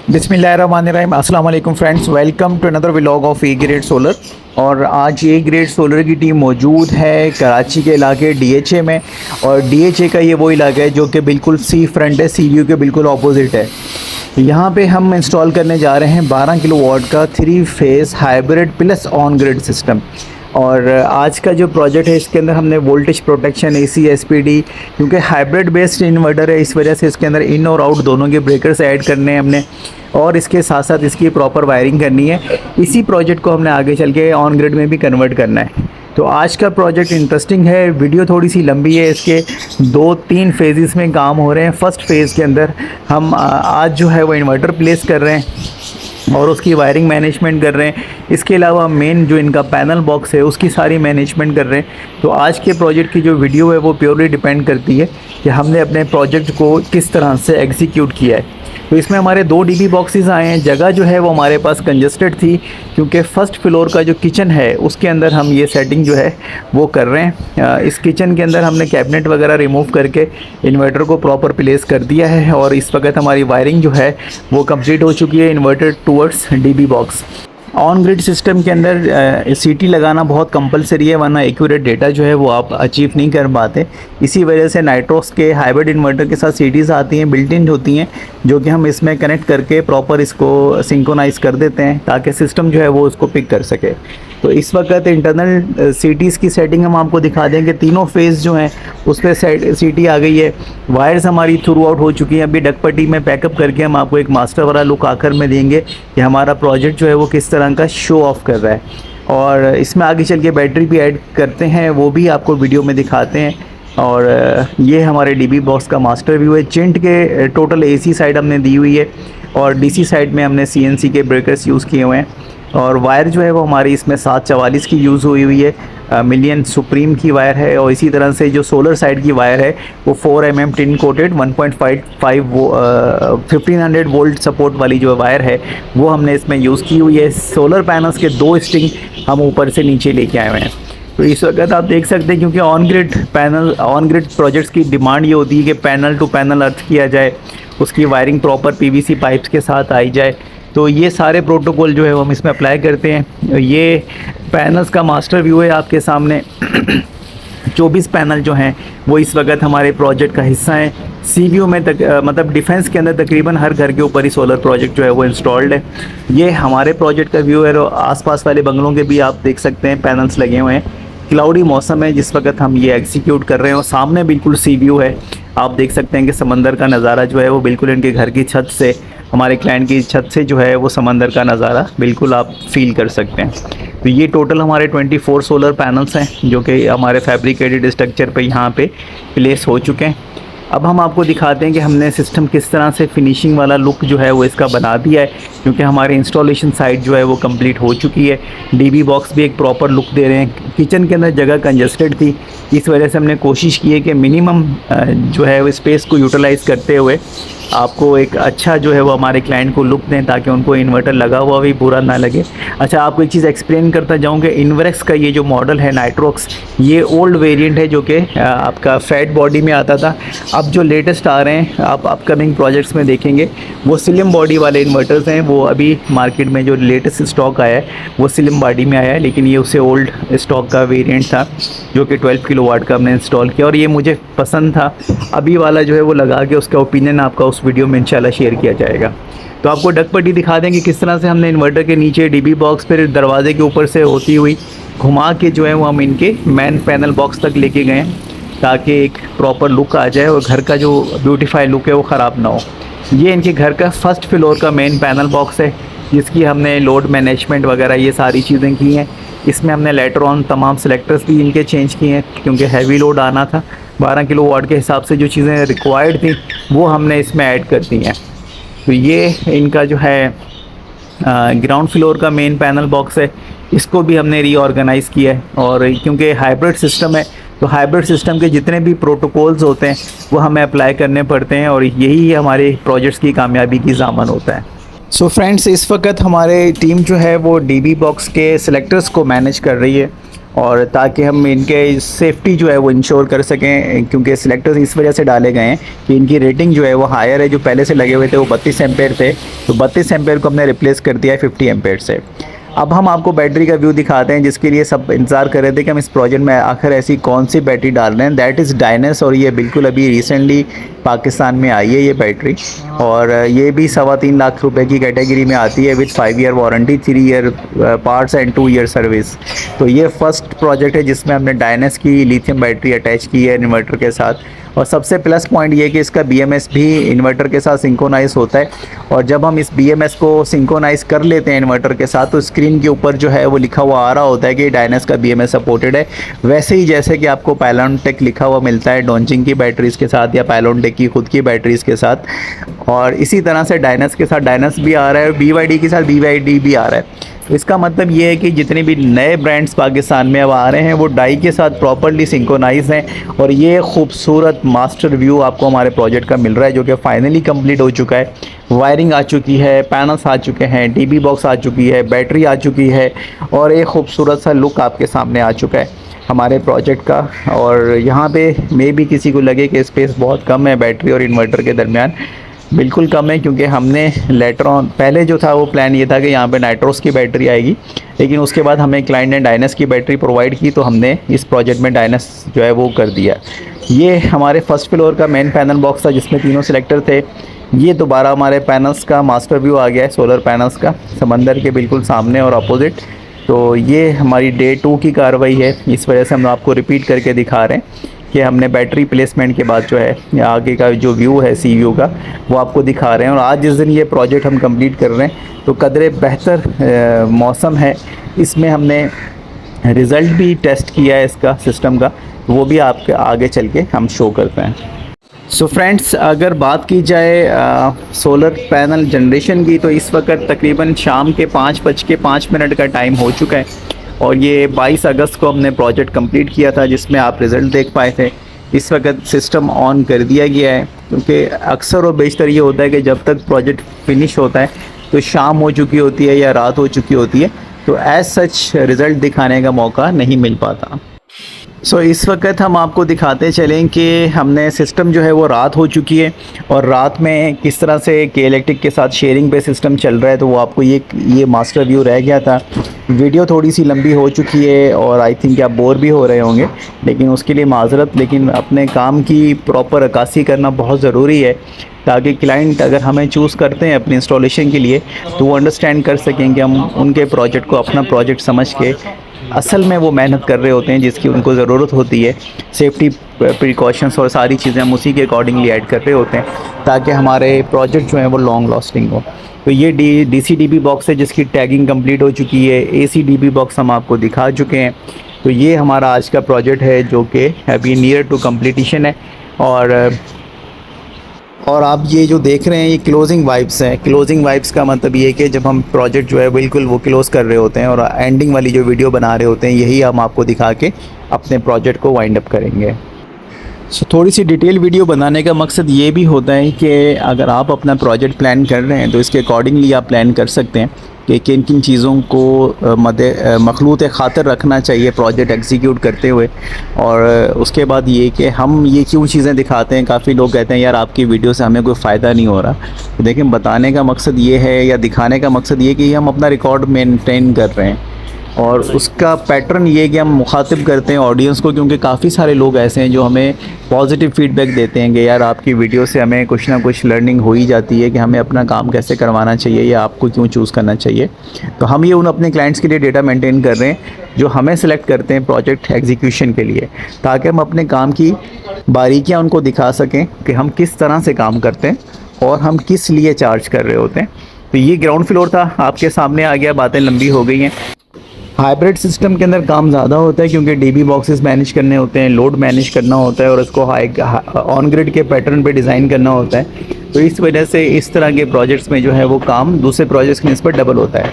बिस्मिल्लाहिर्रहमानिर्रहीम। अस्सलाम वालेकुम friends, welcome to another vlog of A grade solar. और आज ए ग्रेड सोलर की टीम मौजूद है कराची के इलाके डीएचए में। और डीएचए का ये वो इलाका है जो कि बिल्कुल सी फ्रंट है, सीयू के बिल्कुल ऑपोजिट है। यहाँ पे हम इंस्टॉल करने जा रहे हैं 12 किलोवाट का 3 phase hybrid plus on grid system. और आज का जो प्रोजेक्ट है इसके अंदर हमने वोल्टेज प्रोटेक्शन, एसी, एसपीडी, क्योंकि हाइब्रिड बेस्ड इन्वर्टर है इस वजह से इसके अंदर इन और आउट दोनों के ब्रेकर्स ऐड करने हैं हमने, और इसके साथ साथ इसकी प्रॉपर वायरिंग करनी है। इसी प्रोजेक्ट को हमने आगे चल के ऑन ग्रिड में भी कन्वर्ट करना है। तो आज का प्रोजेक्ट इंटरेस्टिंग है, वीडियो थोड़ी सी लंबी है, इसके 2-3 फेजेस में काम हो रहे हैं। फर्स्ट फेज़ के अंदर हम आज जो है वो इन्वर्टर प्लेस कर रहे हैं और उसकी वायरिंग मैनेजमेंट कर रहे हैं। इसके अलावा मेन जो इनका पैनल बॉक्स है उसकी सारी मैनेजमेंट कर रहे हैं। तो आज के प्रोजेक्ट की जो वीडियो है वो प्योरली डिपेंड करती है कि हमने अपने प्रोजेक्ट को किस तरह से एग्जीक्यूट किया है। तो इसमें हमारे 2 डीबी बॉक्सेस आए हैं। जगह जो है वो हमारे पास कंजस्टेड थी क्योंकि फ़र्स्ट फ्लोर का जो किचन है उसके अंदर हम ये सेटिंग जो है वो कर रहे हैं। इस किचन के अंदर हमने कैबिनेट वगैरह रिमूव करके इन्वर्टर को प्रॉपर प्लेस कर दिया है और इस वक्त हमारी वायरिंग जो है वो कंप्लीट हो चुकी है inverter towards dB box. On grid system के अंदर सीटी लगाना बहुत कंपलसरी है, वरना एक्यूरेट डेटा जो है वो आप अचीव नहीं कर पाते। इसी वजह से नाइट्रोक्स के हाइब्रिड इन्वर्टर के साथ सीटीज़ आती हैं, बिल्ट इन होती हैं, जो कि हम इसमें कनेक्ट करके प्रॉपर इसको सिंक्रोनाइज़ कर देते हैं ताकि सिस्टम जो है वो उसको पिक कर सके। तो इस वक्त इंटरनल सीटीज़ की सेटिंग हम आपको दिखा दें कि तीनों फेज़ जो हैं उस पर सीटी आ गई है। वायर्स हमारी थ्रू आउट हो चुकी हैं। अभी डकपट्टी में पैकअप करके हम आपको एक मास्टर वाला लुक आखिर में देंगे कि हमारा प्रोजेक्ट जो है वो किस तरह का शो ऑफ कर रहा है। और इसमें आगे चल के बैटरी भी ऐड करते हैं, वो भी आपको वीडियो में दिखाते हैं। और ये हमारे डीबी बॉक्स का मास्टर व्यू है। चिंट के टोटल एसी साइड हमने दी हुई है और डीसी साइड में हमने सीएनसी के ब्रेकर्स यूज़ किए हुए हैं। और वायर जो है वो हमारी इसमें 744 की यूज़ हुई है, मिलियन सुप्रीम की वायर है। और इसी तरह से जो सोलर साइड की वायर है वो 4 mm tin coated 1500 volt support वाली जो वायर है वो हमने इसमें यूज़ की हुई है। सोलर पैनल्स के 2 स्ट्रिंग हम ऊपर से नीचे लेके आए हुए हैं। तो इस वक्त आप देख सकते हैं क्योंकि ऑन ग्रिड प्रोजेक्ट्स की डिमांड ये होती है कि पैनल टू पैनल अर्थ किया जाए, उसकी वायरिंग प्रॉपर पीवीसी पाइप्स के साथ आई जाए। तो ये सारे प्रोटोकॉल जो है वो हम इसमें अप्लाई करते हैं। ये पैनल्स का मास्टर व्यू है आपके सामने। 24 पैनल जो हैं वो इस वक्त हमारे प्रोजेक्ट का हिस्सा हैं। सी व्यू में मतलब डिफेंस के अंदर तकरीबन हर घर के ऊपर ही सोलर प्रोजेक्ट जो है वो इंस्टॉल्ड है। ये हमारे प्रोजेक्ट का व्यू है। और आसपास वाले बंगलों के भी आप देख सकते हैं पैनल्स लगे हुए हैं। क्लाउडी मौसम है जिस वक्त हम ये एग्जीक्यूट कर रहे हैं और सामने बिल्कुल सी व्यू है। आप देख सकते हैं कि समंदर का नज़ारा जो है वो बिल्कुल इनके घर की छत से, हमारे क्लाइंट की छत से जो है वो समंदर का नज़ारा बिल्कुल आप फील कर सकते हैं। तो ये टोटल हमारे 24 सोलर पैनल्स हैं जो कि हमारे फैब्रिकेटेड स्ट्रक्चर पे यहाँ पे प्लेस हो चुके हैं। अब हम आपको दिखाते हैं कि हमने सिस्टम किस तरह से फिनिशिंग वाला लुक जो है वो इसका बना दिया है, क्योंकि हमारी इंस्टॉलेशन साइट जो है वो कंप्लीट हो चुकी है। डीबी बॉक्स भी एक प्रॉपर लुक दे रहे हैं। किचन के अंदर जगह कंजस्टेड थी, इस वजह से हमने कोशिश की है कि मिनिमम जो है वो स्पेस को यूटिलाइज़ करते हुए आपको एक अच्छा जो है वो हमारे क्लाइंट को लुक दें ताकि उनको इन्वर्टर लगा हुआ भी बुरा ना लगे। अच्छा, आपको एक चीज़ एक्सप्लेन करता जाऊँ कि इन्वर्क्स का ये जो मॉडल है नाइट्रोक्स, ये ओल्ड वेरिएंट है जो कि आपका फैट बॉडी में आता था। अब जो लेटेस्ट आ रहे हैं आप अपकमिंग प्रोजेक्ट्स में देखेंगे वो स्लिम बॉडी वाले इन्वर्टर्स हैं। वो अभी मार्केट में जो लेटेस्ट स्टॉक आया है वो स्लिम बॉडी में आया है, लेकिन ये उससे ओल्ड स्टॉक का वेरिएंट था जो कि 12 किलोवाट का हमने इंस्टॉल किया और ये मुझे पसंद था। अभी वाला जो है वो लगा के उसका ओपिनियन आपका उस वीडियो में इंशाल्लाह शेयर किया जाएगा। तो आपको डकपट्टी दिखा देंगे किस तरह से हमने इन्वर्टर के नीचे डीबी बॉक्स फिर दरवाजे के ऊपर से होती हुई घुमा के जो है वो हम इनके मेन पैनल बॉक्स तक लेके गए ताकि एक प्रॉपर लुक आ जाए और घर का जो ब्यूटीफाई लुक है वो ख़राब ना हो। ये इनके घर का फर्स्ट फ्लोर का मेन पैनल बॉक्स है जिसकी हमने लोड मैनेजमेंट वगैरह ये सारी चीज़ें की हैं। इसमें हमने लेटर ऑन तमाम सेलेक्टर्स भी इनके चेंज किए हैं क्योंकि हैवी लोड आना था। 12 किलोवाट के हिसाब से जो चीज़ें रिक्वायर्ड थी वो हमने इसमें ऐड कर दी हैं। तो ये इनका जो है ग्राउंड फ्लोर का मेन पैनल बॉक्स है, इसको भी हमने रीऑर्गेनाइज़ किया है। और क्योंकि हाइब्रिड सिस्टम है तो हाइब्रिड सिस्टम के जितने भी प्रोटोकॉल्स होते हैं वो हमें अप्लाई करने पड़ते हैं और यही हमारे प्रोजेक्ट्स की कामयाबी की ज़ामन होता है। सो फ्रेंड्स, इस वक्त हमारे टीम जो है वो डीबी बॉक्स के सिलेक्टर्स को मैनेज कर रही है और ताकि हम इनके सेफ्टी जो है वो इंश्योर कर सकें, क्योंकि सिलेक्टर्स इस वजह से डाले गए हैं कि इनकी रेटिंग जो है वो हायर है। जो पहले से लगे हुए थे वो 32 एम्पेयर थे, तो 32 एम्पेयर को हमने रिप्लेस कर दिया है 50 एम्पेयर से। अब हम आपको बैटरी का व्यू दिखाते हैं, जिसके लिए सब इंतज़ार कर रहे थे कि हम इस प्रोजेक्ट में आखिर ऐसी कौन सी बैटरी डाल रहे हैं। दैट इज़ डायनेस, और ये बिल्कुल अभी रिसेंटली पाकिस्तान में आई है ये बैटरी, और ये भी 3.25 लाख रुपए की कैटेगरी में आती है with 5 year warranty, 3 year parts and 2 year service. तो ये फर्स्ट प्रोजेक्ट है जिसमें हमने डायनेस की लिथियम बैटरी अटैच की है इन्वर्टर के साथ। और सबसे प्लस पॉइंट ये कि इसका BMS भी इन्वर्टर के साथ सिंक्रोनाइज होता है, और जब हम इस BMS को सिंक्रोनाइज कर लेते हैं इन्वर्टर के साथ, तो स्क्रीन के ऊपर जो है वो लिखा हुआ आ रहा होता है कि डायनेस का BMS सपोर्टेड है। वैसे ही जैसे कि आपको पायलॉनटेक लिखा हुआ मिलता है डोंजिंग की बैटरीज़ के साथ या पायलॉनटेक की खुद की बैटरीज़ के साथ, और इसी तरह से डायनेस के साथ डायनेस भी आ रहा है और BYD के साथ BYD भी आ रहा है। तो इसका मतलब ये है कि जितने भी नए ब्रांड्स पाकिस्तान में अब आ रहे हैं वो डाई के साथ प्रॉपर्ली सिंक्रोनाइज हैं, और ये खूबसूरत मास्टर व्यू आपको हमारे प्रोजेक्ट का मिल रहा है, जो कि फाइनली कंप्लीट हो चुका है। वायरिंग आ चुकी है, पैनल्स आ चुके हैं, DB बॉक्स आ चुकी है, बैटरी आ चुकी है, और एक खूबसूरत सा लुक आपके सामने आ चुका है हमारे प्रोजेक्ट का। और यहाँ पे मे भी किसी को लगे कि स्पेस बहुत कम है बैटरी और इन्वर्टर के दरमियान, बिल्कुल कम है, क्योंकि हमने लेटर ऑन पहले जो था वो प्लान ये था कि यहाँ पे नाइट्रोस की बैटरी आएगी, लेकिन उसके बाद हमें क्लाइंट ने डायनेस की बैटरी प्रोवाइड की, तो हमने इस प्रोजेक्ट में डायनेस जो है वो कर दिया। ये हमारे फर्स्ट फ्लोर का मेन पैनल बॉक्स था जिसमें तीनों सिलेक्टर थे। ये दोबारा हमारे पैनल्स का मास्टर व्यू आ गया है, सोलर पैनल्स का, समंदर के बिल्कुल सामने और अपोजिट। तो ये हमारी डे 2 की कार्रवाई है, इस वजह से हम आपको रिपीट करके दिखा रहे हैं कि हमने बैटरी प्लेसमेंट के बाद जो है आगे का जो व्यू है सी व्यू का वो आपको दिखा रहे हैं। और आज जिस दिन ये प्रोजेक्ट हम कंप्लीट कर रहे हैं तो कदरे बेहतर मौसम है, इसमें हमने रिज़ल्ट भी टेस्ट किया है इसका सिस्टम का, वो भी आपके आगे चल के हम शो करते हैं। सो फ्रेंड्स, अगर बात की जाए सोलर पैनल जनरेशन की, तो इस वक्त तकरीबन शाम के 5:05 का टाइम हो चुका है, और ये 22 अगस्त को हमने प्रोजेक्ट कंप्लीट किया था, जिसमें आप रिज़ल्ट देख पाए थे। इस वक्त सिस्टम ऑन कर दिया गया है, क्योंकि अक्सर और बेशतर ये होता है कि जब तक प्रोजेक्ट फिनिश होता है तो शाम हो चुकी होती है या रात हो चुकी होती है, तो एज सच रिज़ल्ट दिखाने का मौका नहीं मिल पाता। सो इस वक्त हम आपको दिखाते चलें कि हमने सिस्टम जो है वो रात हो चुकी है, और रात में किस तरह से के इलेक्ट्रिक के साथ शेयरिंग पे सिस्टम चल रहा है, तो वो आपको ये मास्टर व्यू रह गया था। वीडियो थोड़ी सी लंबी हो चुकी है और आई थिंक आप बोर भी हो रहे होंगे, लेकिन उसके लिए माजरत। लेकिन अपने काम की प्रॉपर अक्कासी करना बहुत ज़रूरी है, ताकि क्लाइंट अगर हमें चूज़ करते हैं अपनी इंस्टॉलेशन के लिए तो वो अंडरस्टैंड कर सकें कि हम उनके प्रोजेक्ट को अपना प्रोजेक्ट समझ के असल में वो मेहनत कर रहे होते हैं जिसकी उनको ज़रूरत होती है। सेफ्टी प्रिकॉशंस और सारी चीज़ें हम उसी के अकॉर्डिंगली ऐड कर रहे होते हैं, ताकि हमारे प्रोजेक्ट जो हैं वो लॉन्ग लास्टिंग हो। तो ये DC DB बॉक्स है जिसकी टैगिंग कंप्लीट हो चुकी है। AC DB बॉक्स हम आपको दिखा चुके हैं। तो ये हमारा आज का प्रोजेक्ट है जो कि अभी नियर टू कंप्लीटिशन है। और आप ये जो देख रहे हैं ये क्लोजिंग वाइब्स हैं। क्लोजिंग वाइब्स का मतलब ये है कि जब हम प्रोजेक्ट जो है बिल्कुल वो क्लोज़ कर रहे होते हैं और एंडिंग वाली जो वीडियो बना रहे होते हैं, यही हम आपको दिखा के अपने प्रोजेक्ट को वाइंड अप करेंगे। सो थोड़ी सी डिटेल वीडियो बनाने का मकसद ये भी होता है कि अगर आप अपना प्रोजेक्ट प्लान कर रहे हैं तो इसके अकॉर्डिंगली आप प्लान कर सकते हैं कि किन किन चीज़ों को मखलूत ख़ातर रखना चाहिए प्रोजेक्ट एग्जीक्यूट करते हुए। और उसके बाद ये कि हम ये क्यों चीज़ें दिखाते हैं। काफ़ी लोग कहते हैं यार आपकी वीडियो से हमें कोई फ़ायदा नहीं हो रहा। तो देखिए, बताने का मकसद ये है या दिखाने का मकसद ये कि हम अपना रिकॉर्ड मेंटेन कर रहे हैं, और उसका पैटर्न ये कि हम मुखातिब करते हैं ऑडियंस को, क्योंकि काफ़ी सारे लोग ऐसे हैं जो हमें पॉजिटिव फीडबैक देते हैं कि यार आपकी वीडियो से हमें कुछ ना कुछ लर्निंग हो ही जाती है कि हमें अपना काम कैसे करवाना चाहिए या आपको क्यों चूज़ करना चाहिए। तो हम ये उन अपने क्लाइंट्स के लिए डेटा मेंटेन कर रहे हैं जो हमें सेलेक्ट करते हैं प्रोजेक्ट एग्जीक्यूशन के लिए, ताकि हम अपने काम की बारीकियाँ उनको दिखा सकें कि हम किस तरह से काम करते हैं और हम किस लिए चार्ज कर रहे होते हैं। तो ये ग्राउंड फ्लोर था, आपके सामने आ गया, बातें लंबी हो गई हैं। हाइब्रिड सिस्टम के अंदर काम ज़्यादा होता है क्योंकि DB बॉक्सेस मैनेज करने होते हैं, लोड मैनेज करना होता है और उसको ऑन ग्रिड के पैटर्न पे डिज़ाइन करना होता है। तो इस वजह से इस तरह के प्रोजेक्ट्स में जो है वो काम दूसरे प्रोजेक्ट्स की निस्बत डबल होता है।